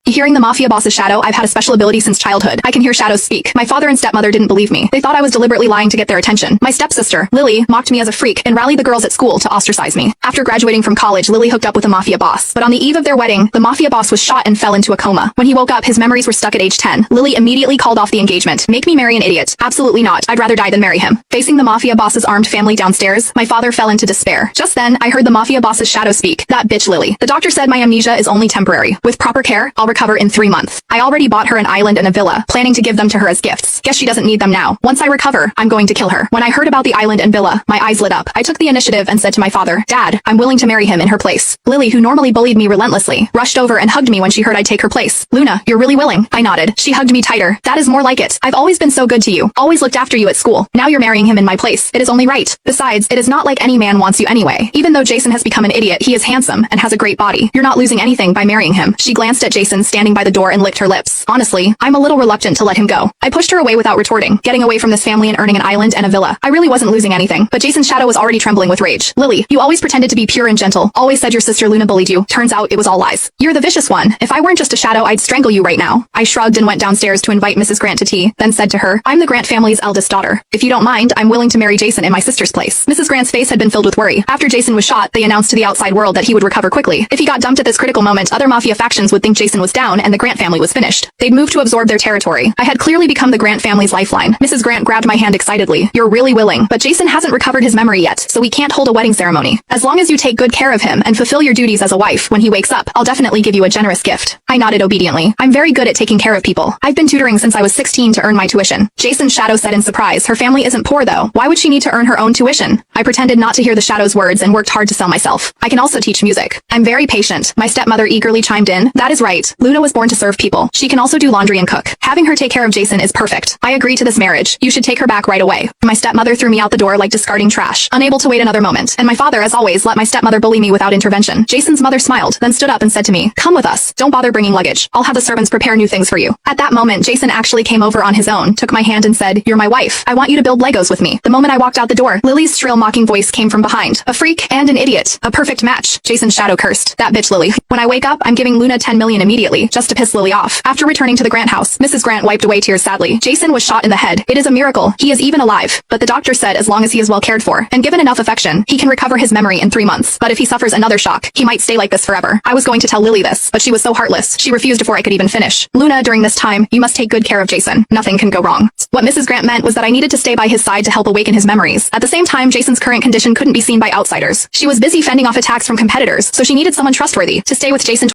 Hearing the mafia boss's shadow, I've had a special ability since childhood. I can hear shadows speak. My father and stepmother didn't believe me. They thought I was deliberately lying to get their attention. My stepsister, Lily, mocked me as a freak and rallied the girls at school to ostracize me. After graduating from college, Lily hooked up with a mafia boss. But on the eve of their wedding, the mafia boss was shot and fell into a coma. When he woke up, his memories were stuck at age 10. Lily immediately called off the engagement. Make me marry an idiot. Absolutely not. I'd rather die than marry him. Facing the mafia boss's armed family downstairs, my father fell into despair. Just then, I heard the mafia boss's shadow speak. That bitch Lily. The doctor said my amnesia is only temporary. With proper care, I'll recover in 3 months. I already bought her an island and a villa, planning to give them to her as gifts. Guess she doesn't need them now. Once I recover, I'm going to kill her. When I heard about the island and villa, my eyes lit up. I took the initiative and said to my father, Dad, I'm willing to marry him in her place. Lily, who normally bullied me relentlessly, rushed over and hugged me when she heard I'd take her place. Luna, you're really willing. I nodded. She hugged me tighter. That is more like it. I've always been so good to you. Always looked after you at school. Now you're marrying him in my place. It is only right. Besides, it is not like any man wants you anyway. Even though Jason has become an idiot, he is handsome and has a great body. You're not losing anything by marrying him. She glanced at Jason standing by the door and licked her lips. Honestly, I'm a little reluctant to let him go. I pushed her away without retorting, getting away from this family and earning an island and a villa. I really wasn't losing anything, but Jason's shadow was already trembling with rage. Lily, you always pretended to be pure and gentle. Always said your sister Luna bullied you. Turns out it was all lies. You're the vicious one. If I weren't just a shadow, I'd strangle you right now. I shrugged and went downstairs to invite Mrs. Grant to tea, then said to her, I'm the Grant family's eldest daughter. If you don't mind, I'm willing to marry Jason in my sister's place. Mrs. Grant's face had been filled with worry. After Jason was shot, they announced to the outside world that he would recover quickly. If he got dumped at this critical moment, other mafia factions would think Jason was down and the Grant family was finished. They'd move to absorb their territory. I had clearly become the Grant family's lifeline. Mrs. Grant grabbed my hand excitedly. You're really willing, but Jason hasn't recovered his memory yet, so we can't hold a wedding ceremony. As long as you take good care of him and fulfill your duties as a wife, when he wakes up, I'll definitely give you a generous gift. I nodded obediently. I'm very good at taking care of people. I've been tutoring since I was 16 to earn my tuition. Jason's shadow said in surprise, her family isn't poor though. Why would she need to earn her own tuition? I pretended not to hear the shadow's words and worked hard to sell myself. I can also teach music. I'm very patient. My stepmother eagerly chimed in. That is right. Luna was born to serve people. She can also do laundry and cook. Having her take care of Jason is perfect. I agree to this marriage. You should take her back right away. My stepmother threw me out the door like discarding trash, unable to wait another moment. And my father, as always, let my stepmother bully me without intervention. Jason's mother smiled, then stood up and said to me, come with us. Don't bother bringing luggage. I'll have the servants prepare new things for you. At that moment, Jason actually came over on his own, took my hand and said, you're my wife. I want you to build Legos with me. The moment I walked out the door, Lily's shrill mocking voice came from behind. A freak and an idiot. A perfect match. Jason's shadow cursed. That bitch Lily. When I wake up, I'm giving Luna 10 million immediately, just to piss Lily off. After returning to the Grant house, Mrs. Grant wiped away tears sadly. Jason was shot in the head. It is a miracle. He is even alive. But the doctor said as long as he is well cared for and given enough affection, he can recover his memory in 3 months. But if he suffers another shock, he might stay like this forever. I was going to tell Lily this, but she was so heartless. She refused before I could even finish. Luna, during this time, you must take good care of Jason. Nothing can go wrong. What Mrs. Grant meant was that I needed to stay by his side to help awaken his memories. At the same time, Jason's current condition couldn't be seen by outsiders. She was busy fending off attacks from competitors, so she needed someone trustworthy to stay with Jason